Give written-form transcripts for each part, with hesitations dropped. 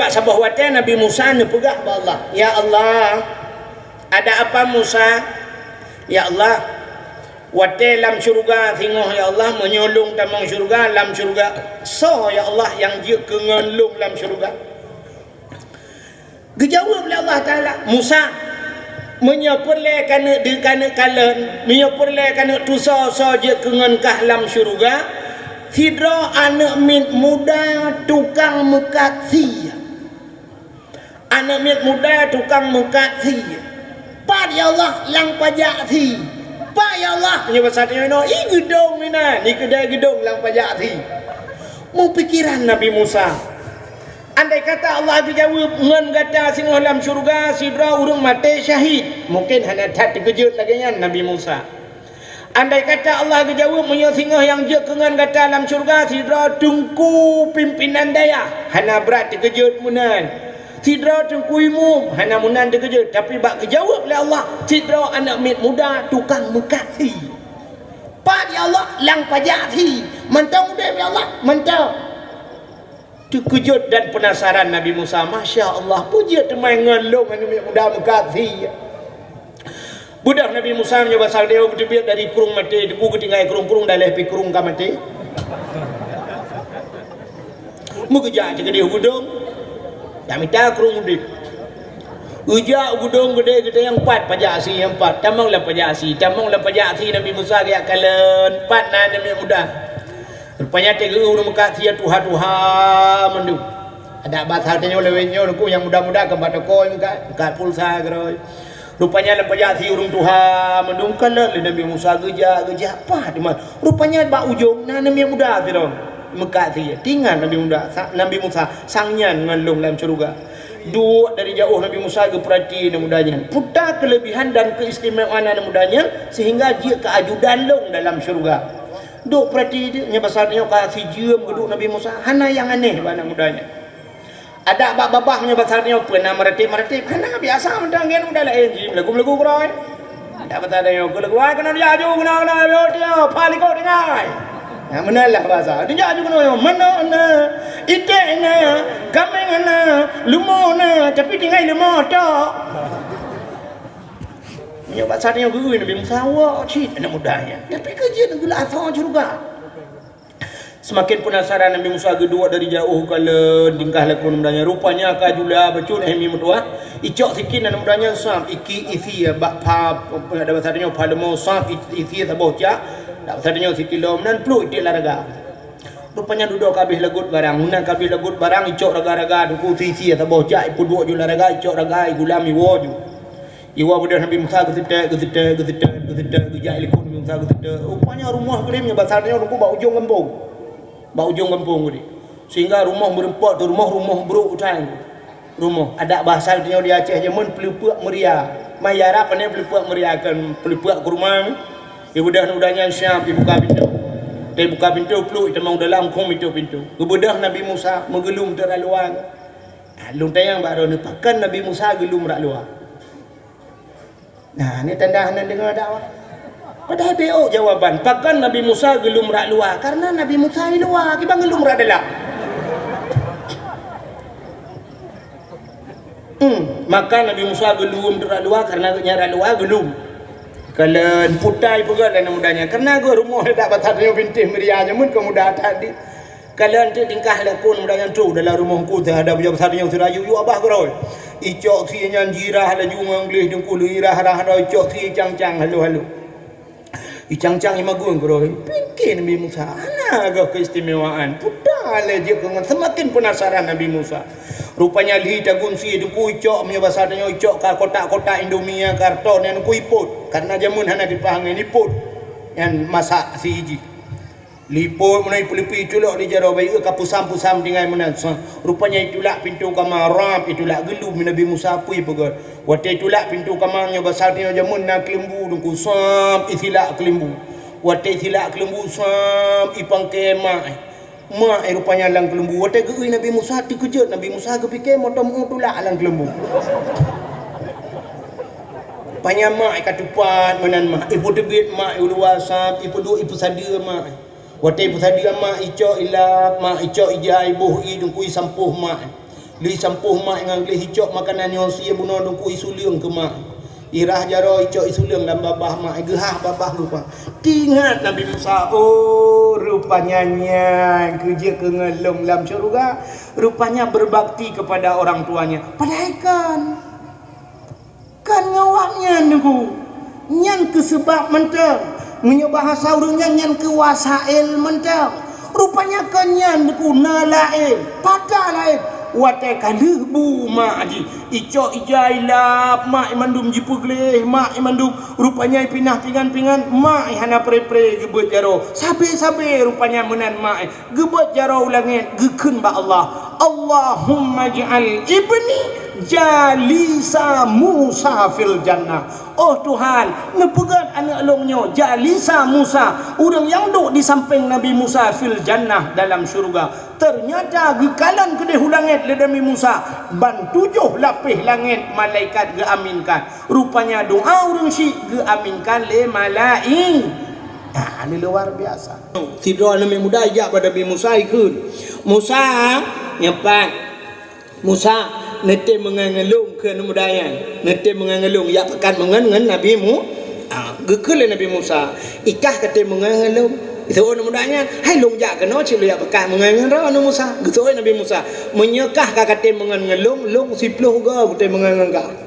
bak sabah watan Nabi Musa ni pegah ba Allah. Ya Allah, ada apa Musa? Ya Allah, wate lam syurga thingoh ya Allah menyolong tamang syurga lam syurga. So ya Allah yang dia kengelung lam syurga. Dijawab oleh Allah Taala, Musa menyapurle kana de kana kalen, menyapurle kana tusa saja kengan kahlam syurga. Tidra anak mit muda tukang mekat sia. Anak mit muda tukang mekat sia. Pak ya Allah lang pajak thi. Pak ya Allah nya pasatnya no i gedong ni nah, ni kedai gedong lang pajak thi. Mu pikiran Nabi Musa. Andai kata Allah dijawab ngan kata sing dalam syurga sidra urung mati syahid, mungkin hanya tak terkejut lagi kan Nabi Musa. Andai kata Allah dijawab punya singa yang je kengan kata dalam syurga sidra tungku pimpinan daya, hanya berat terkejut munan. Sidra tungku imum, hanya munan terkejut, tapi bak dijawab oleh Allah, sidra anak mit muda tukang mekati. Pak ya Allah lang pajak thi, mentang dia ya Allah, mentang. Terkejut dan penasaran Nabi Musa. Masya Allah, puji temai ngelong ini mudah mengkati. Budak Nabi Musa mencoba sal dia berdebiat dari kurung mati, debu ketinggai kurung-kurung dah lepi kurung ka mati. Mukejak je dia gudung. Tak minta kurung udik. Ujak gudung gede yang 4 pajak asi yang 4. Tamanglah pajak asi, tamanglah pajak asi Nabi Musa dia kalen 4 na Nabi muda. Rupanya tega urung mekat sia tuha-tuha mendu. Ada bahasa tanya oleh wenyo ku yang muda-muda ke bata koi mekat pulsa geroi. Rupanya lepajak si urung tuha mendu kala le Nabi Musa geja apa di mana. Rupanya bak ujung na Nabi muda tu dong. Mekat sia. Tinggal Nabi Musa sangnya ngalung dalam syurga. Dua dari jauh Nabi Musa ke perhati mudanya. Putar kelebihan dan keistimewaan mudanya sehingga dia keajudan long dalam syurga. Duk perhati dia besarnya kasih jam geduk Nabi Musa. Hana yang aneh anak mudanya. Ada babahnya besarnya pernah meretip. Hana biasa mendangen udah lah enjim lagu-lagu keroi. Ada betadanya lagu kena jaju kena dia paling kau dengai. Nah menalah bahasa. Dia jaju kena mana itena kamengana lumona tapi dengai lumo tok. Nya basarnya guru Nabi Musa wa cit anak mudanya. Tapi kerja gula asal juga. Semakin penasaran Nabi Musa kedua dari jauh kala tingkah laku mudanya. Rupanya kajula bacun hemi mutua. Icok sikit anak mudanya sam iki isi bak pa ada basarnya pada mau sam isi taboca. Tak basarnya sikilo nan plu itik laraga. Rupanya duduk kabih lagut barang. Munan kabih lagut barang icok raga-raga duku isi taboca ipu dua ju laraga icok raga gulami woju. Iwa budak Nabi Musa gejak ikut Nabi Musa gejak. Rupanya rumah kelimnya basarnya ruku bau ujung kampung. Bau ujung kampung ni. Sehingga rumah berempat tu rumah buruk utang. Rumah ada bahasa dia di Aceh je mun pelupuk meria. Mayara pandai pelupuk meriakan pelupuk ke rumah. Ibu budak-budaknya siap dibuka pintu. Dia buka pintu peluk temang dalam kum itu pintu. Kebudak Nabi Musa menggelum teraluan. Lung tayang baru ni pakan Nabi Musa gelum rak luar. Nah, ni tanda anda dengar dakwah. Padahal BO jawaban. Pakan Nabi Musa gelum rak luar karena Nabi Musa di luar, kita gelum rak dalam. Maka Nabi Musa gelum rak luar karena rak luar gelum. Kalau putai juga dan mudanya karena gua rumah tak batasnya bintih meriahnya mun kemudah tadi. Kalau nanti tingkah laku mudanya tu dalam rumahku ada bujang besarnya sirayu yu abah geroi. Icok si nyanjirah laju nganglih dengkul irah rah icok si cang-cang halu-halu. Icang-cang imagung geroi. Pikir Nabi Musa, ana agak keistimewaan. Putar je dengan semakin penasaran Nabi Musa. Rupanya lihi tagun si dengku icok punya basarnya icok ka kotak-kotak Indomie karton yang ku iput. Karena jamun hana dipanggil iput yang masak si hiji. Liput menai pelipi itulah di jaro bayi ke pusam-pusam dengan menasa. Rupanya itulah pintu kamar rap itulah gelum Nabi Musa pui pegot. Waktu itulah pintu kamarnya besar dia jamun nak kelembu dengku sam isilah kelembu. Waktu isilah kelembu sam ipang kemah. Mak rupanya lang kelembu. Waktu geui Nabi Musa terkejut. Nabi Musa kepikir motor itulah lang kelembu. Panya mak katupan menan mak. Ibu debit mak luar sam ibu dua ibu sadia mak. Waktu ibu tadi mak icok ilap mak icok ijai boh i dengkui sampuh mak. li sampuh mak ngang li hicok makanan yo sia buno dong ku isuliung ke mak irah jaro hicok isuliung dan babah mak gehah babah lupa ingat Nabi Musa oh rupanya kerja ke ngelong dalam syurga rupanya berbakti kepada orang tuanya padahal kan ngawaknya niku nyan ke sebab mentang punya bahasa urangnya nyan ke wasail mentang rupanya kenyan niku nalain pada lain wate kalihbu mak ji ico ijailap mak mandum jipugleh mak mandum rupanya pinah pingan mak hana pre gebet jaro sabe rupanya menan mak gebet jaro langit gekeun ba Allah Allahumma ja'al ibni jalisa Musa fil jannah. Oh Tuhan, nepegat anak longnya jalisa Musa, orang yang duduk di samping Nabi Musa fil jannah dalam syurga. Ternyata gekalan kedai langit le Nabi Musa ban 7 lapis langit malaikat geaminkan. Rupanya doa orang syik geaminkan le malaik. Nah, ini luar biasa. Tidro Nabi muda ajak pada Nabi Musa ikut. Musa nyepat. Musa nete mengangelung ke mudayan. Nete mengangelung ya pekan mengan Nabi mu. Gekul Nabi Musa. Ikah kate mengangelung. Itu orang mudanya. Hai long jak kena cilu ya pekan mengangelung Nabi Musa. Gitu Nabi Musa. Menyekah kate mengangelung long 10 ga kate mengangelung.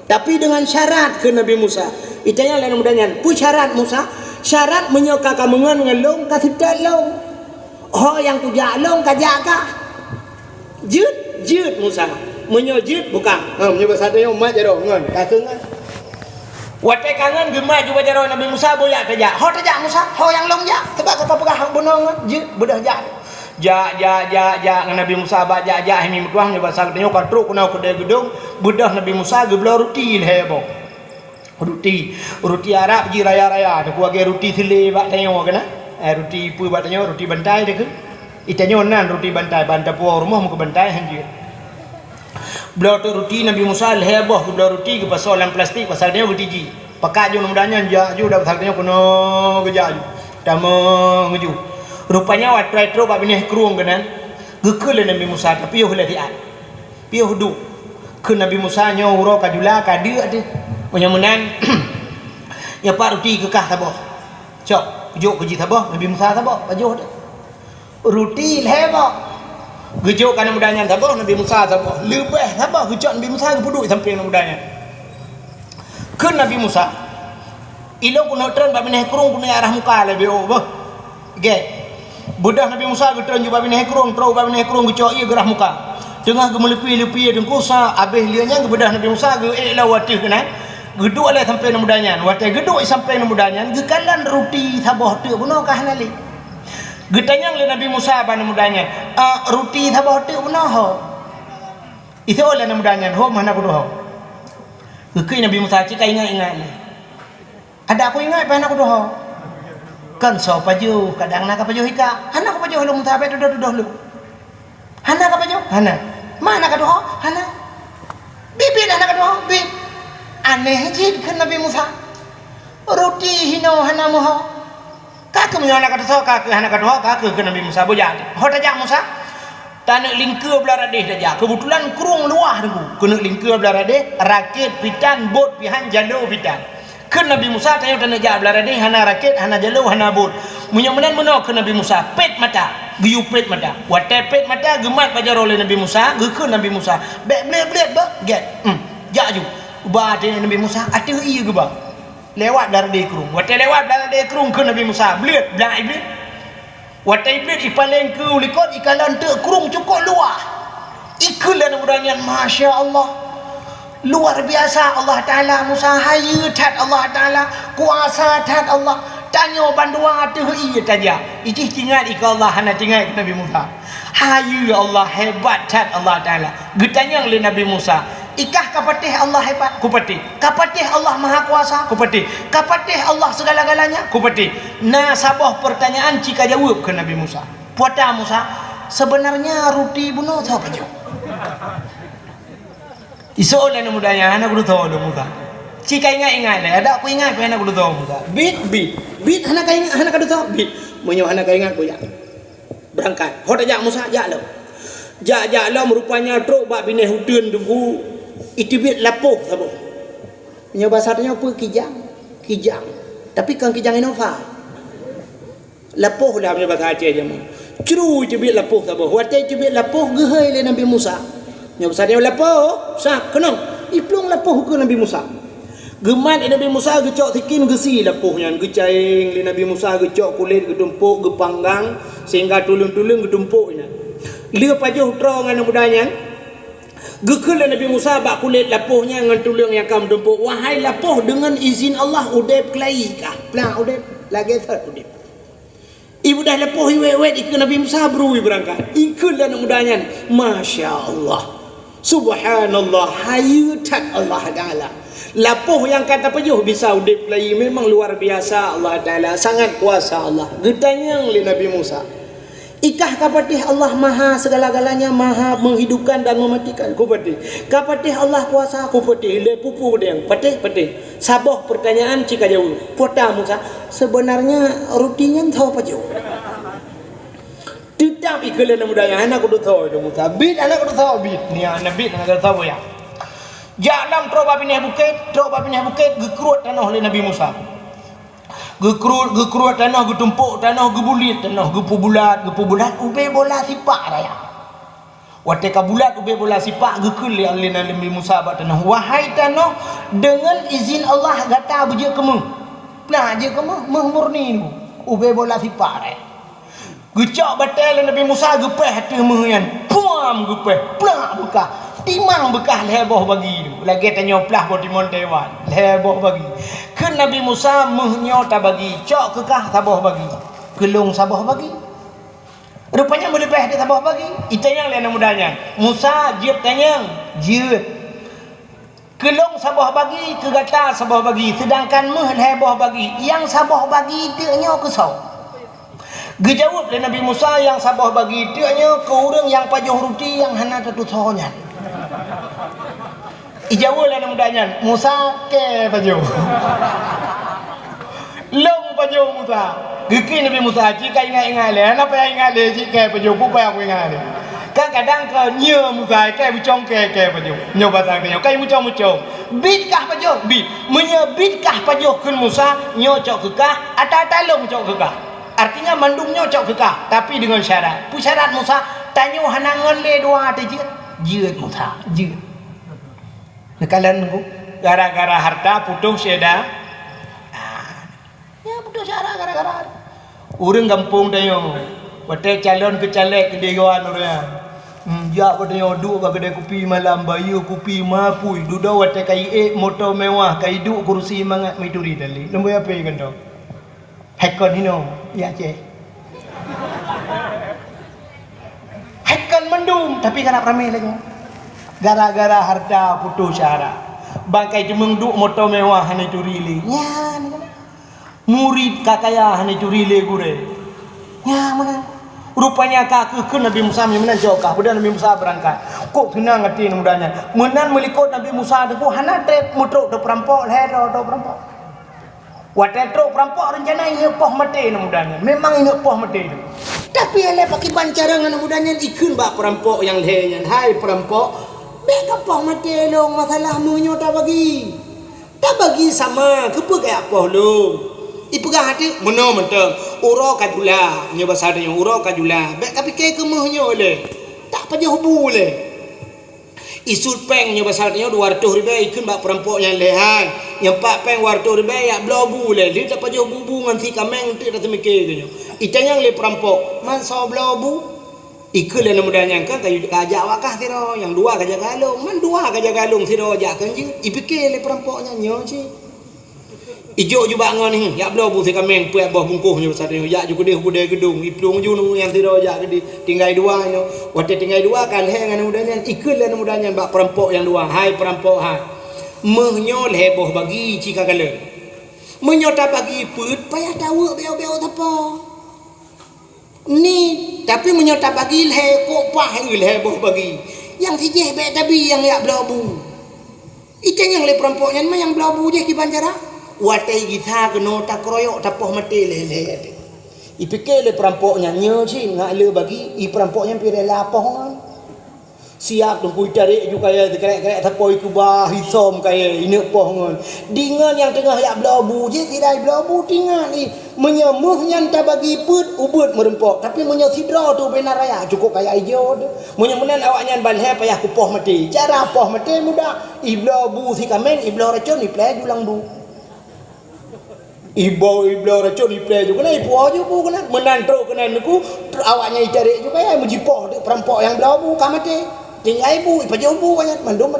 Tapi dengan syarat ke Nabi Musa. Itanya lain mudanya. Pu syarat Musa. Syarat menyokak kamungan ngelong kasih dalong. Oh yang tu jalong kajak kah? Jut Musa. Menyojut bukan. Menyebut satu yang umat jaro ngon. Kakengan. Watai kangen gemai juga jaro Nabi Musa boyak kajak. Ho tajak Musa. Ho yang long jak. Sebab kata pegah benong jut bedah jak. Jak Nabi Musa ba jak hemi mtuang nyoba sakdenya katru kuna kedai gedung bedah Nabi Musa gebla roti lebo. Roti Arab ji raya-raya tu kuage roti sile bak tanyo kana roti pu bak tanyo roti bantai de ke itanyo nan roti bantai banta pu rumah mu ke bantai hanji blau tu roti Nabi Musa leboh ke blau roti ke pasolan plastik pasal dia roti ji pakak jo mudanya ju dah pasal tanyo kono geja ju tamo ngeju rupanya wat tro bak benih kruung kana gekel Nabi Musa tapi yo letian piyo hudu ke Nabi Musa nyo uro kadula kadu ada menyamunan ya pak roti kekah taboh cok juk keji taboh Nabi Musa taboh pajuh dah roti lebo gejuk kana mudanya taboh Nabi Musa taboh lebih taboh gejok Nabi Musa kepuduk samping mudanya ke Nabi Musa ilong kuno tren ba meneh kurung kuno arah muka lebih oh ge budak Nabi Musa getron juga meneh kurung tro ba meneh kurung gejok ieu gerah muka tengah gemelepi-lepi dengku sa abeh lianya gebedah Nabi Musa ge lawatih kana geduk lah sampai namudanya watai geduk sampai namudanya gekalan roti sabah tu buno kah nali getanyang le Nabi Musa ban namudanya roti sabah tu buno ho itu oleh namudanya ho mana kudu ho gekei Nabi Musa cika ingat le ada aku ingat apa nak kudu ho kan so paju kadang nak paju hika hana ka paju lu Musa be dodo lu hana ka paju hana mana ka ho hana bibi hana ka ho bibi aneh jid kan Nabi Musa roti hino hana moho kak menyana kata so kak hana kata ho kak ke Nabi Musa boja ho tajak Musa tanah lingkeur belarade tajak kebetulan kurung luah tu kena lingkeur belarade rakit pitan bot pihan jalo pitan ke Nabi Musa tayo tanah jak belarade hana rakit hana jalo hana bot munyamunan meno ke Nabi Musa pet mata biu pet mata watai pet mata gemat pajar oleh Nabi Musa ke Nabi Musa bek blet ba get jak ju ubah ada Nabi Musa ada iya ke bah lewat darah dia kerung watai lewat darah dia kerung ke Nabi Musa belit belah iblis watai iblis ipaleng ke ulikot ikalan te kerung cukup luar ikulah namanya Masya Allah luar biasa Allah Ta'ala Musa hayu tat Allah Ta'ala kuasa tat Allah tanya banduang ada iya taja itu tinggal ikut Allah hana tinggal Nabi Musa hayu Allah hebat tat Allah Ta'ala getanya oleh Nabi Musa ikah kapatih Allah hebat kupatih kapatih Allah maha kuasa kupatih kapatih Allah segala-galanya kupatih nah sabah pertanyaan jika jawab ke Nabi Musa puata Musa sebenarnya roti bunuh tahu apa jawab iso oleh mudanya anak kudu tahu Musa jika ingat lah ada aku ingat anak kudu tahu Musa bit anak ingat anak kudu tahu bit menyo anak ingat ku ya berangkat ho tajak Musa jak lo Jak lah rupanya truk bak bini hudun tunggu itibit lapuh sabo. Nya bahasa dia apa kijang. Tapi kan kijang Innova. Lapuh lah punya bahasa Aceh je mu. Cru itibit lapuh sabo. Watai itibit lapuh gehai le Nabi Musa. Nya bahasa dia lapuh, sah kenang. Iplung lapuh ke Nabi Musa. Gemat Nabi Musa gecok tikin gesi lapuhnya gecaing li Nabi Musa gecok kulit getumpuk gepanggang sehingga tulung-tulung getumpuknya. Lia pajuh terang dengan mudahnya. Gekul Nabi Musa bak kulit lapuhnya dengan tulung yang kam tumpuk. Wahai lapuh dengan izin Allah udep kelai kah? Pelang udep lagi third udep. Ibu dah lapuh iwet ikut Nabi Musa berui berangkat. Ikut dan mudahnya. Masya Allah. Subhanallah. Hayutat Allah Ta'ala. Lapuh yang kata pajuh bisa udip lagi memang luar biasa Allah Ta'ala. Sangat kuasa Allah. Getanyang li Nabi Musa. Ikah kapatih Allah maha segala-galanya, maha menghidupkan dan mematikan. Kupatih. Kapatih Allah kuasa, kupatih. Le pupu dia. Patih. Saboh pertanyaan cika jauh. Pota Musa. Sebenarnya rutinya tahu pajuh. Tidak ikulah namudanya. Anak kudu tahu itu Musa. Bid anak kudu tahu bid. Ni anak bid anak kudu tahu ya. Jalan truk babineh bukit gekrut tanah oleh Nabi Musa. Gekrut tanah getumpuk tanah gebulit tanah gepu bulat ube bola sipak raya. Wateka bulat ube bola sipak gekul oleh Nabi Musa bak tanah. Wahai tanah dengan izin Allah gata beje kemu. Nah je kemu murni ube bola sipak raya. Gecak batal Nabi Musa gepeh hati mehyan. Puam gepeh plak buka. Timang bekah leboh bagi tu. Lagi tanya pelah bo timon Taiwan. Leboh bagi. Ke Nabi Musa mehnyo tak bagi. Cok kekah saboh bagi. Gelung saboh bagi. Rupanya boleh peh dia saboh bagi. Itanyang lena mudahnya. Musa jiat tanyang. Jiat. Gelung saboh bagi. Kegata saboh bagi. Sedangkan meh leboh bagi. Yang saboh bagi dia nyo kesau. Gejawab le Nabi Musa yang saboh bagi. Dia nyo ke orang yang pajuh ruti yang hana tatu sohnya. Ijawul yang mudahnya Musa ke pajuh long pajuh Musa geki Nabi Musa jika ingat le apa yang ingat le jika pajuh apa aku ingat le kadang ke nyo Musa ke bucong ke pajuh nyo bahasa dia kai bucong bid kah pajuh bid menyebid kah pajuh kun Musa nyo cok kekah ata long cok kekah artinya mandung nyo cok kekah tapi dengan syarat pusyarat Musa tanyo hanangan le dua jeut Musa jeut nekalan ku gara-gara harta putus seda. Ya putus cara gara-gara. Urang kampung tayo. Pate calon ke caleg ke dewan orang. Ya patyo du ka kedai kopi malam bayu kopi mapui duda wate kai motor mewah kai du kursi mangat mituri dali. Lembu apa kan tu? Hakon hino ya ce. Hakon mendung tapi kana ramai lagi. Gara-gara harta putus syara. Bangkai cemeng duk motor mewah hanya curili. Ya, murid kakaya hanya curili gure. Ya, mana? Rupanya kakek ke Nabi Musa menan jokah. Pada Nabi Musa berangkat. Kok tenang hati mudahnya. Menan melikut Nabi Musa tu hana trep mutruk do perampok leher do perampok. Watai truk perampok rencana ini poh mati mudahnya. Memang ini poh mati tu. Tapi ele pakai bancaran mudahnya ikun bak perampok yang lehernya. Hai perampok. Bek apa mati long masalah munyo tak bagi. Tak bagi sama kepa kayak apa long. Ipegah hati meno menteng. Uro kadula, nya bahasa dia uro kadula. Bek tapi ke munyo le. Tak paja hubu le. Isut peng nya bahasa dia 200 ribu ikun bak perampok yang lehan. Yang pak peng 200 ribu ya blobu le. Dia tak paja hubu ngan si kameng tu dah temike tu. Itanyang le perampok. Man so blobu. Ikut le mudahnya kan kayu kajak wakah tiro yang dua kajak galung man dua kajak galung tiro jakkan je ipikir le perampoknya nyo ci ijo ju bangon ni ya blo bu kameng puak boh bungkuhnya besar ni ya ju gede gedung iplung ju yang tiro jak gede tinggal dua no wate tinggal dua kan he ngan mudahnya ikut le mudahnya bak perampok yang dua hai perampok ha mehnyo le boh bagi cika kale mehnyo tak bagi put payah tahu beo-beo apa ni tapi menyota bagi le kok pah le boh bagi yang si je be tapi yang ya blabu itu yang le perampoknya mah yang blabu je ki banjara watai kita kena tak kroyok tapoh mati le ipike le perampoknya nyo si ngak le bagi i perampoknya pire lapoh siap tunggu cari juga ya kerek-kerek tapoi kubah hisom kaya ini pohon dengan yang tengah yak belabu je kira belabu tinggal ni menyemuh yang tak bagi put ubut merempok tapi menye sidra tu benar raya cukup kaya ijo tu menyemunan awaknya banhe payah ku poh mati cara poh mati mudah iblabu si kameng iblau racun iplai julang du iblau racun iplai juga na ipu aja ku kena menantro kena niku awaknya icari juga ya mujipoh perampok yang belabu kamate tinggal ibu, ipaja ibu banyak mandum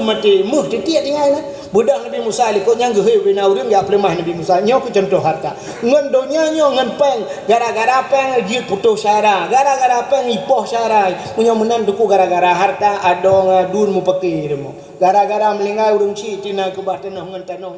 mati, muh titik tinggal na. Budak Nabi Musa likut nyang gehe bina urang ya pelemah Nabi Musa nyo ku contoh harta. Ngan donya nyo ngan peng gara-gara peng jil putus syara, gara-gara peng ipoh syara. Punya menan duku gara-gara harta adong adun mu pekir mo. Gara-gara melinggai urang ci tina ke bah tanah ngan tanah